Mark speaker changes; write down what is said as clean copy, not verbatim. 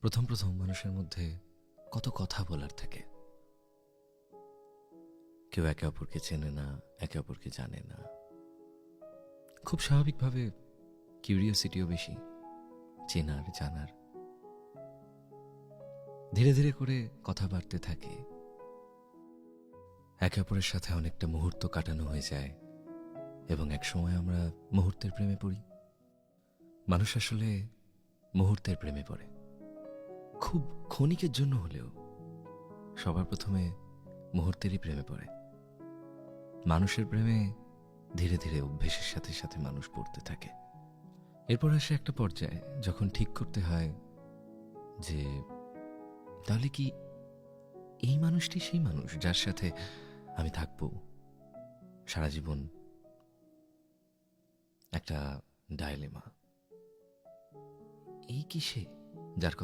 Speaker 1: প্রথম প্রথম মানুষের মধ্যে কত কথা বলার থাকে। কেউ একে অপরকে চেনে না, একে অপরকে জানে না। খুব স্বাভাবিকভাবে কিউরিওসিটিও বেশি, চেনার জানার। ধীরে ধীরে করে কথা বাড়তে থাকে, একে অপরের সাথে অনেকটা মুহূর্ত কাটানো হয়ে যায় এবং এক সময় আমরা মুহূর্তের প্রেমে পড়ি। মানুষ আসলে মুহূর্তের প্রেমে পড়ে, খুব ক্ষণিকের জন্য হলেও সবার প্রথমে মুহূর্তেরই প্রেমে পড়ে। মানুষের প্রেমে ধীরে ধীরে অভ্যেসের সাথে সাথে মানুষ পড়তে থাকে। এরপর আসে একটা পর্যায়ে যখন ঠিক করতে হয় যে তাহলে কি এই মানুষটি সেই মানুষ যার সাথে আমি থাকবো সারা জীবন। একটা ডায়লেমা, এই কি সে যার কথা